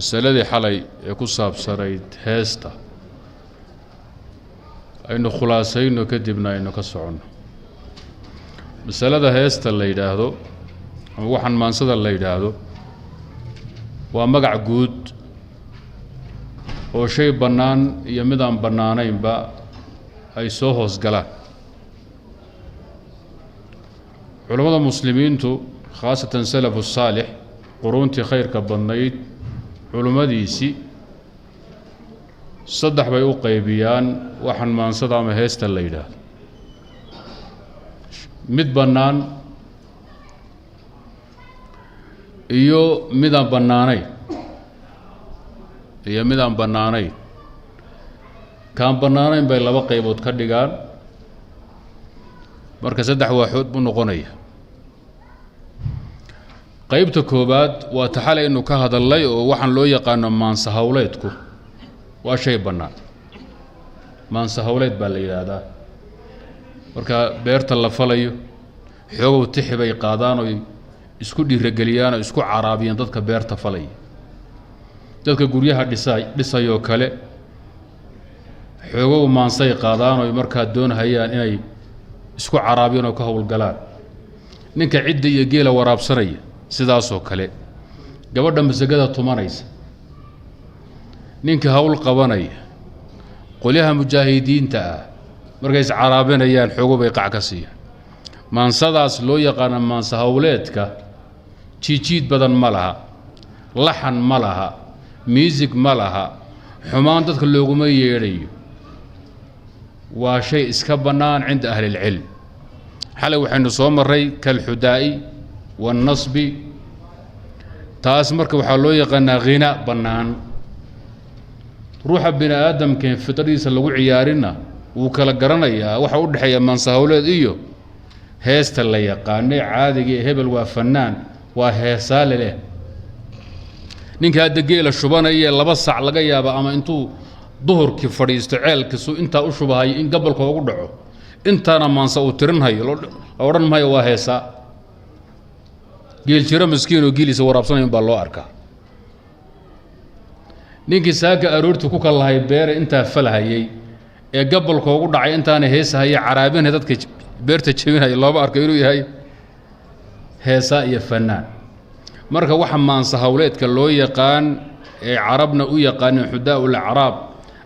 masaladii xalay ee ku saabsanayd heesta aynu khulaasayno kadibna aynu ka soconno. masalada heesta la yidhaahdo ama waxaan maansada la yidhaahdo waa magac guud oo shay bannaan iyo mid aan bannaanaynba ay soo hoos galaan. culammada muslimiintu khaasatan salafu saalix quruuntii khayrka badnayd culummadiisii saddex bay u qaybiyaan waxaan maansada ama heesta la yidhaahdo: mid bannaan iyo mid aan bannaanayn kaan bannaanayn bay laba qaybood ka dhigaan, marka saddex waaxood buu noqonaya. qaybta koobaad waa taxale inuu ka hadalay oo waxaan loo yaqaano maansa hawleedku waa shay bannaan. maansa hawleed baa la yidhaahdaa marka beerta la falayo xoogow tixi bay qaadaan oo isku dhiirageliyaan oo isku caraabiyaan dadka beerta falaya. dadka guryaha dhisayoo kale xoogow maansay qaadaan oo markaa doonhayaan inay isku caraabiyaan oo ka howlgalaan. ninka cidda iyo geela waraabsanaya sidaasoo kale, gabadha masagada tumanaysa, ninka hawl qabanaya, qolyaha mujaahidiinta ah markay is caraabinayaan xoogo bay qac ka siiyaan. maansadaas loo yaqaana maansa hawleedka jiijiid badan ma laha, laxan ma laha, miisig ma laha, xumaan dadka looguma yeedhayo, waa shay iska bannaan cinda ahlilcilm. xalay waxaynu soo marray kalxudaa'i waannasbi, taas marka waxaa loo yaqaanaa khina bannaan. ruuxa bini aadamkeen fitradiisa lagu ciyaarinna wuu kala garanayaa waxa u dhexeeya maansa hawleed iyo heesta la yaqaanay caadiga ee hebel waa fannaan, waa heesaale leh. ninka hadda geela shubanaya ee 2 sac laga yaaba ama intuu duhurkii fadhiisto ceelkiisu intaa u shubahayo in gabalka ugu dhaco intaana maansa uu tirinhayo la odhan maayo waa heesaa. geel jiro miskiin oo geeliisa waraabsanayn baa loo arkaa. ninkii saaka aroortu ku kalahay beere intaa falahayay ee gabalka ugu dhacay intaana heesahaya caraabinaya dadka beerta jebinaya looba arko inuu yahay heesaa iyo fannaan. marka waxa maansa hawleedka loo yaqaan ee carabna u yaqaaneen xudaa'ul acraab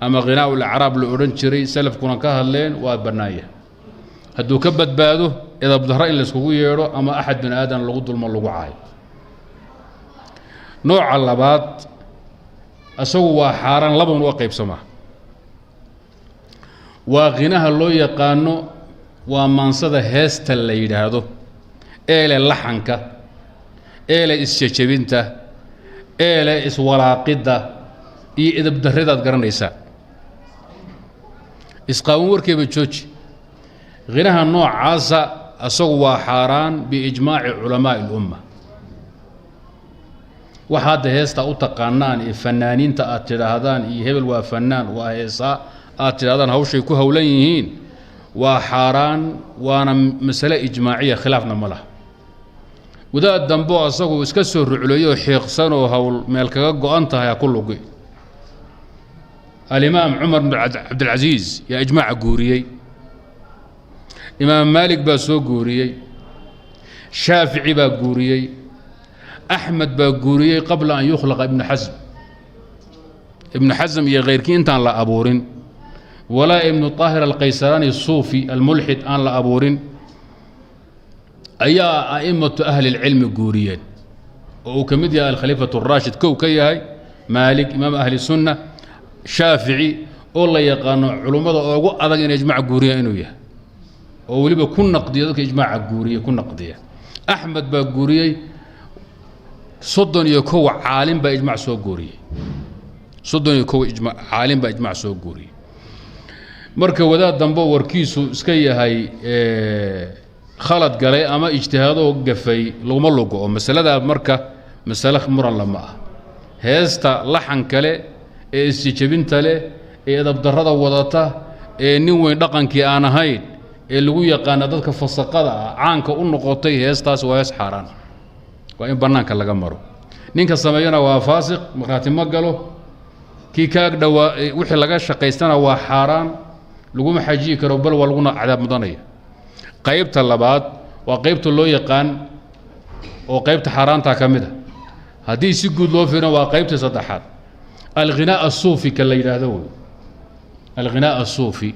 ama khinaa'ul acraab la odhan jiray, salafkuna ka hadleen, waa bannaaya hadduu ka badbaado edabdarro in layskugu yeedho ama axad bini aadan lagu dulmo lagu caayo. nooca labaad asagu waa xaaraan, laban uga qaybsamaa. waa khinaha loo yaqaano, waa maansada heesta la yidhaahdo ee leh laxanka, ee leh isjejebinta, ee leh iswalaaqidda iyo edabdarridaad garanaysaa. isqaawan warkeeba jooji. khinaha noocaasa asagu waa xaaraan biijmaaci culamaa'i lumma. waxa hadda heesta u taqaanaan iyo fannaaniinta aad tidhaahdaan iyo hebel waa fannaan waa heesaa aad tidhahdaan hawshay ku howlan yihiin waa xaaraan, waana masale ijmaaciya, khilaafna ma laha. wadaad dambeo asagu iska soo rucleeyo xiiqsan oo hawl meel kaga go'an tahay ha ku lugi. alimaam cumar bn cabdilcasiis yaa ijmaaca guuriyey, imaam maalik baa soo guuriyey, shaafici baa guuriyey, axmed baa guuriyey qabla an yukhlaqa ibnu xasm. ibnu xasm iyo khayrkii intaan la abuurin, walaa ibnu طaahir alqaysaraani suufi almulxid aan la abuurin, ayaa a'immatu ahli اlcilmi guuriyeen oo uu ka mid yahay alkhaliifatu الraashid kow ka yahay maalik imaam ahli sunna, shaafici oo la yaqaano culummada ugu adag inay ijmac guuriyaan inuu yahay oo weliba ku naqdiya dadka ijmaaca guuriya ku naqdiya. axmed baa guuriyey 31 caalim baa ijmac soo guuriyey, 31 caalim baa ijmac soo guuriyey. marka wadaad dambe warkiisu iska yahay khalad galay ama ijtihaadoo gafay laguma lugo oo masaladaa marka masale muran lama ah. heesta laxan kale ee isjejebinta leh ee edabdarrada wadata ee nin weyn dhaqankii aan ahayn ee lagu yaqaana dadka fasaqada ah caanka u noqotay heestaas waa hees xaaraan, waa in bannaanka laga maro. ninka sameeyana waa faasiq markhaati ma galo kii kaag dhawaa wixii laga shaqaystana waa xaaraan laguma xajiyi karo bal waa laguna cadaab mudanaya qaybta labaad waa qaybta loo yaqaan oo qaybta xaaraanta ka mid ah haddii si guud loo fiirino waa qaybta saddexaad alghinaa asuufi ka la yidhaahdo wey alghinaa asuufi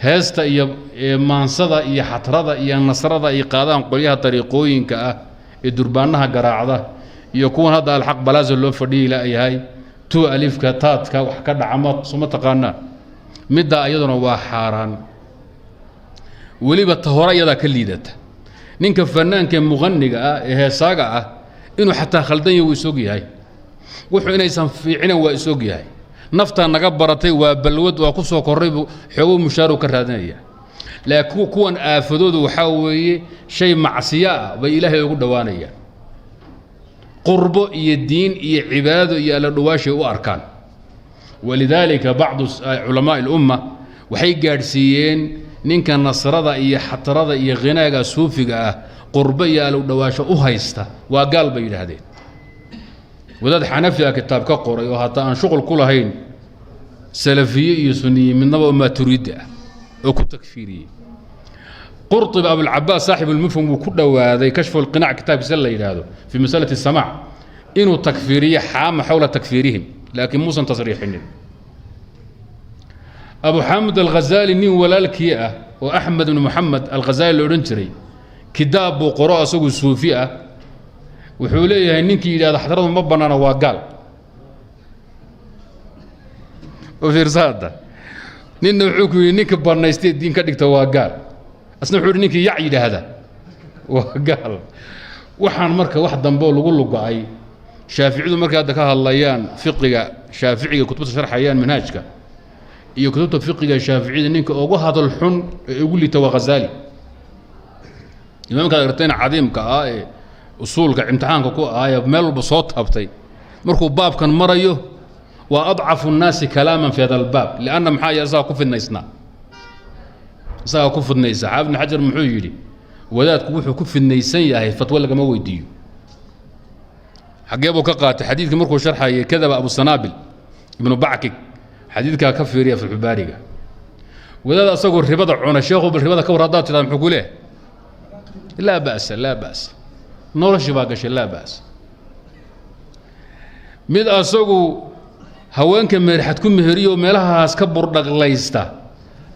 heesta iyo maansada iyo xatrada iyo nasrada ay qaadaan qolyaha dariiqooyinka ah ee durbaanaha garaacda iyo kuwan hadda alxaq balaaza loo fadhiyi laayahay tu alifka taadka wax ka dhacma suma taqaanaa midda iyaduna waa xaaraan weliba ta hore iyadaa ka liidata ninka fanaanka muqaniga ah ee heesaaga ah inuu xataa khaldan yahay wuu isog yahay wuxuu inaysan fiicinayn waa isog yahay naftaa naga baratay waa balwad waa ku soo korray xoogo mushaaru ka raadinaya laakiin kuwan aafadoodu waxaa weeye shay macsiyo ah bay ilaahay ugu dhowaanayaan qurbo iyo diin iyo cibaado iyo alla dhawaashay u arkaan walidaalika bacdu culamaa'i lumma waxay gaadhsiiyeen ninka nasrada iyo xatrada iyo ghinaaga suufiga ah qurbo iyo alla dhawaasho u haysta waa gaal bay yidhaahdeen wadaad xanafi ah kitaab ka qoray oo hataa aan shuqul ku lahayn salafiye iyo sunniye midnaba maaturiidi ah oo ku takfiiriyey qurطib abulcabaas saaxib ulmufhim wuu ku dhowaaday kashfu lqinac kitaabkiisa la yidhaahdo fii masalati الsamaac inuu takfiiriyo xaama xawla takfiirihim laakiin muusan tasriixinin abu xaamid alghazaali nin walaalkii ah oo axmed ibn moxamed alghazaali la odhan jiray kitaab buu qoro asagu suufi ah wuxuu leeyahay ninkii yidhahda xadradu ma bannaana waa gaal u fiirsaada ninna wuxuu ku yidhi ninka bannaystee diin ka dhigta waa gaal asna wuxuu yidhi ninkii yac yidhaahda waa gaal waxaan marka wax dambeoo lagu luga'ay shaaficiyadu markay hadda ka hadlayaan fiqiga shaaficiga kutubta sharxayaan manhaajka iyo kutubta fiqiga shaaficiyada ninka ugu hadal xun ee ugu liita waa ghazaali imaamkaad aragteen cadiimka ah ee usuulka imtixaanka ku aaya meel walba soo taabtay markuu baabkan marayo waa adcafu nnaasi kalaaman fi hada albaab lianna maxaa yahay isagaa ku fidnaysnaa isagaa ku fidnaysa xaafid ibn xajar muxuu yidhi wadaadku wuxuu ku fidnaysan yahay fatwo lagama weydiiyo xaggee buu ka qaatay xadiidkii markuu sharxayay kadaba abu sanaabil ibnu backig xadiidkaa ka fiiriya fatxubaariga wadaad asagoo ribada cuna sheekhu bal ribada ka war haddaad tidhahda muxuu ku leehay laa ba'sa laa ba'sa noloshii baa gashay laa ba'as mid asagu haweenka meerxad ku meheriyo meelahaas ka burdhaqlaysta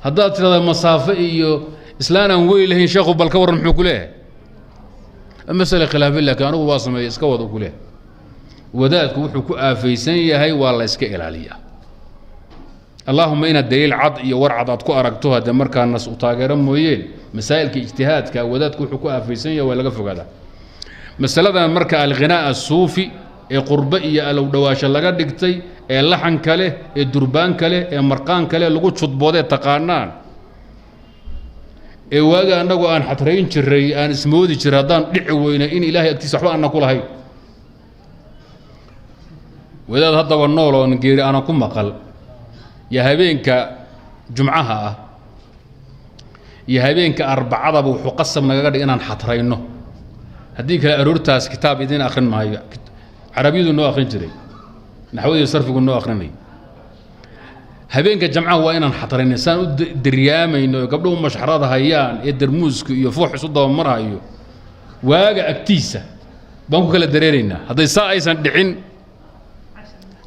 haddaad tidhahda masaafo iyo islaan aan wey lahayn sheekhu bal ka warran muxuu ku leeyahay masale khilaafi laakiin anigu waa sameeyey iska wada ku leehay wadaadku wuxuu ku aafaysan yahay waa la iska ilaaliyaa allaahuma inaad daliil cad iyo war cad aad ku aragto haddee markaa nas u taageero mooyeen masaa'ilka ijtihaadka wadaadku wuxuu ku aafaysan yahay waa laga fogaadaa masaladan marka alghinaa asuufi ee qurbo iyo alow dhawaasho laga dhigtay ee laxan kale ee durbaan kale ee marqaan kale lagu judboodee taqaanaan ee waaga annagu aan xatrayn jiray aan ismoodi jiray haddaan dhici weyna in ilaahay agtiisa waxba aanna ku lahayn wadaad haddaba nool oon geeri aanan ku maqal iyo habeenka jumcaha ah iyo habeenka arbacadaba wuxuu qasab nagaga dhig inaan xatrayno haddii kale aroortaas kitaab idiin akhrin maayo carabiyadu noo akhrin jiray naxwadii sarfigu noo akhrinay habeenka jamcaha waa inaan xatrayno saan u daryaamayno gabdhuhu mashxarada hayaan ee darmuuska iyo foox isu dabamarhayo waaga agtiisa baan ku kala dareeraynaa hadday saa aysan dhicin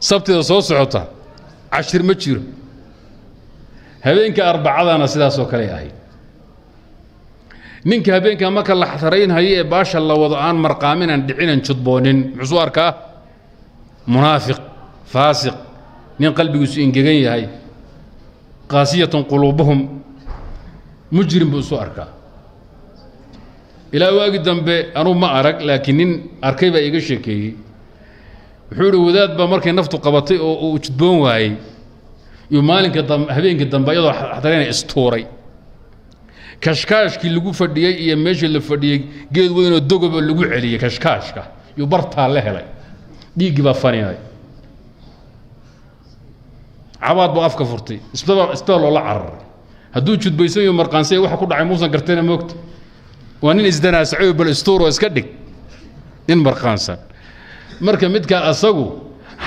sabtida soo socota cashir ma jiro habeenka arbacadana sidaasoo kale ahayd ninka habeenka marka la xatraynhayo ee baasha la wado aan marqaaminan dhicinan judboonin muxuu arkaa munaafiq faasiq nin qalbigiisu ingegan yahay qaasiyatan quluubuhum mujrim buu isu arkaa ilaa waagi dambe anuu ma arag laakiin nin arkay baa iga sheekeeyey wuxuu ihi wadaad baa markay naftu qabatay oo uu judboon waayey iyo maalinka habeenkii dambe iyadoo xadraynay istuuray kashkaashkii lagu fadhiyey iyo meeshii la fadhiyey geed weynoo dogoba lagu celiyey kashkaashka iyo bartaa la helay dhiiggii baa faninay cabaad buu afka furtay isbitaal loola cararay hadduu judbaysan iyo marqaansay waxa ku dhacay muusan gartayna moogta waa nin isdanaasacay bal istuuro iska dhig nin marqaansan marka midka asagu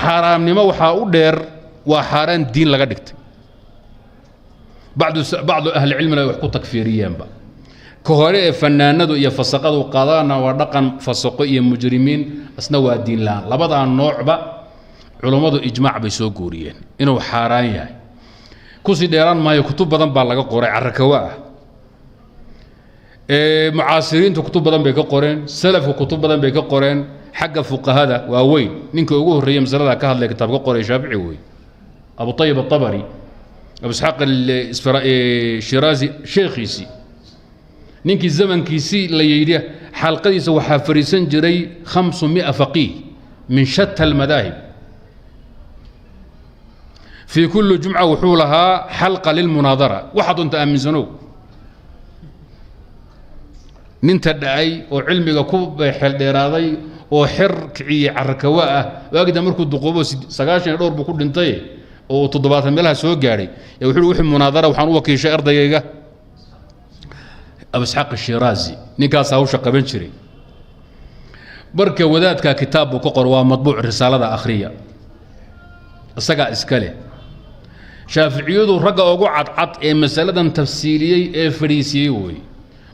xaraamnimo waxa u dheer waa xaraan diin laga dhigtay بعض أهل العلم لا يحكوا تكفيريا با كهوري فنانادو يا فسقادو قادانا ودقن فسقيه مجرمين اسنوا دين لا لبدا نوع با علماء اجماع بي سو غوريين انه حاران yahay كوسي ديران ما كتب بدن با laga qoray carakawa معاصرين كتب بدن bay ka qoreen salaf kutub badan bay ka qoreen xagga fuqahada waa weyn ninka ugu horeeyay masalada ka hadlay kitab ka qoray Shaafici way Abu Tayyib al-Tabari أبو إسحاق الشيرازي شيخيسي نينكي الزمن كيسي اللي يريه حلقة يسوى حافريسن جري 500 فقيه من شتى المذاهب في كل جمعة وحولها حلقة للمناظرة واحد انت أمن زنوب ننتدعي وعلمي كوب حل ديراضي وحر كعي عركواء واجد مركو الدقوبة سقاشن دور بكل انتي oo toddobaatan meelaha soo gaaray ee wuxuu wixii munaadara waxaan u wakiishay ardayga Abu Ishaq al-Shirazi ninkaas hawsha qaban jiray barka wadaadka kitaab uu ka qor waa madbuuc risaalada akhriya asaga iskale Shaafiiciyadu ragga ugu cadcad ee masaladan tafsiiliyay ee fariisiyay way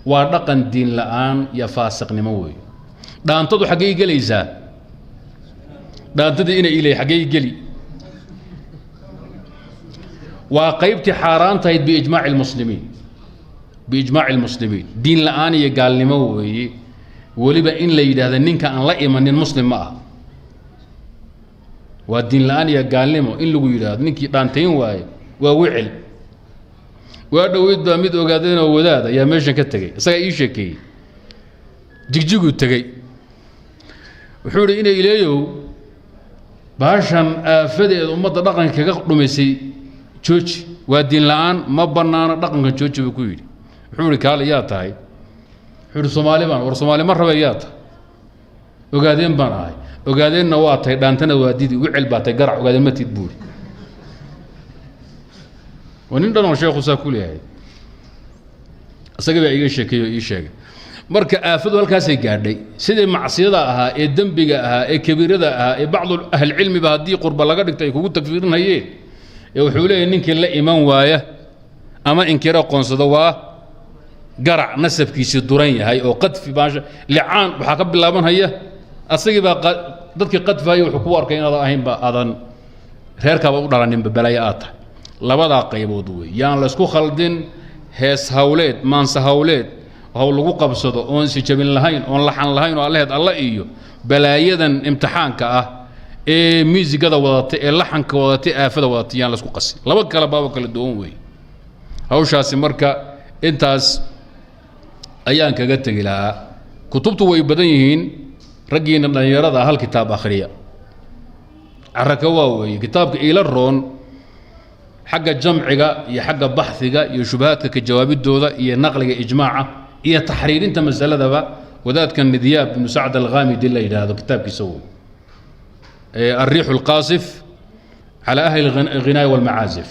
waa dhaqan diin la'aan ya faasiqnimo way dhaantadu xagee galaysaa dhaantadu inay ilay xagee gali وقيبتي حاران تايد بإجماع المسلمين دين لآني قال لموي ولبا إن ليد هذا نينك أن لا إيمان المسلم معه والدين لآني قال لمو إن لو يراد نينك طانتين واي ووعل وهذا ويد ميد وقادين وودادا يا ماشي كتغي اسا اي شكي جيجيغو تغي وحوري إن إليو باشان آفدي أمد دقن كغا دميسي جوجي ودين لان ما بنانا دقنك جوجي بو يري وحوري كال يا تاي حوري سومالي بان ور سومالي مره يا تا وغادين بان هاي وغادين waa tay dhaantana waadidi wicil baatay garac ogaadeen ma tid buuri wanin dhan sheekhu saa ku leeyahay asaga baa iga sheekeeyo ii sheegay marka aafadu halkaas ay gaadhay sidii macsiyada ahaa ee dambiga ahaa ee kabiirada ahaa ee bacdu ahli cilmi ba hadii qurba laga dhigtay kugu takfiirinayeen ee wuxuu leeyahay ninkii la iman waaya ama inkira qoonsado waa garac nasabkiisa duran yahay oo qadfi baasha li'aan waxa ka bilaaban haya asagii baa dadkii qadfay wuxuu ku arkay inaad ahayn ba aadan reerkaaba u dhalanin balaya aad tahay labada qaybood way yaan la isku khaldin hees hawleed maansa hawleed oo lagu qabsado oon si jabin lahayn oon laxan lahayn oo Allah iyo balaayadan imtixaanka ah ee muusigada wadata ee laxanka wadata aafada wadata yaan la isku qasin laba kala baaba kala duwan way hawshaasi marka intaas ayaan kaga tagi lahaa kutubtu way badan yihiin رجينا dhalinyarada hal kitaab akhriya araka waa kitaabka ila roon xagga jamciga iyo xagga baxthiga iyo shubahaadka ka jawaabidooda iyo naqliga ijmaaca iyo tahriirinta masaladaba wadaadka nidiyab ibn sa'd al-ghamidi la yiraahdo kitaabkiisa uu الريح القاصف على أهل الغناء والمعازف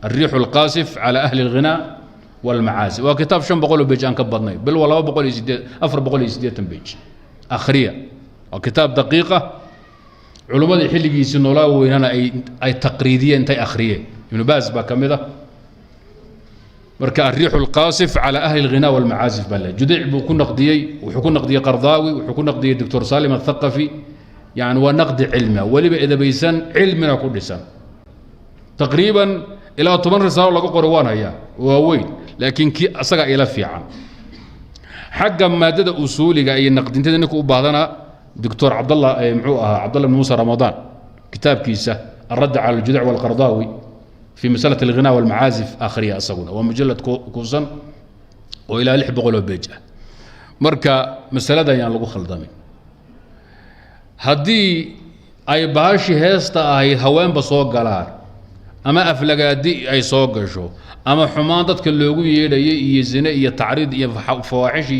الريح القاصف على أهل الغناء والمعازف وكتاب شن بقوله بيج أن كبرناه بل ولا بقول يزيد أفر بقول يزيد بيج أخرية وكتاب دقيقة علماء يحل يسنوا لا وهنا أي تقريدية أنت أخرية ابن باز بكمده مركا الريح القاصف على أهل الغناء والمعازف بلا جديع بكون نقدية وحكون نقدية قرضاوي وحكون نقدية الدكتور سالم الثقفي يعني ونقد علمه ولي إذا بيسان علمنا كل سنة تقريبا إلى 8 رسالة لقوا قروان هيا ووين لكن كي أسقى إلى في عام حق مادة أصولي أي النقد أنت إنك بعضنا دكتور عبد الله عبد الله بن موسى رمضان كتاب كيسة الرد على الجذع والقرضاوي في مسألة الغناء والمعازف آخرية أصغنا ومجلة كوزن وإلى لحب قولوا بيجة مركا مسألة يعني لقوا خلدامي هدي أي باشي هستا أي هوان بصوق قلار أما أفلقادي أي صوق شو أما حماضة كل لوجو يزنا يتعرض يفواحش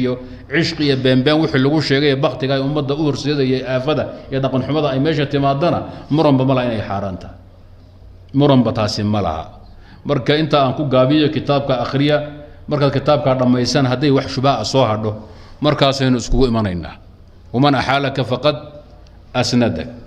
عشق يبان وح لوجو شيء بخت جاي أمضى أورس يدا يأفدا يدقن حماضة أي ماشية تمادنا مرن بملا إني حارنتا مرن بتاسم ملها مركا أنت أنكو جابية كتابك أخرية مركا كتابك لما يسان هدي وح شباء صهره مركا سينسكو إيماننا ومن أحالك فقد أسندك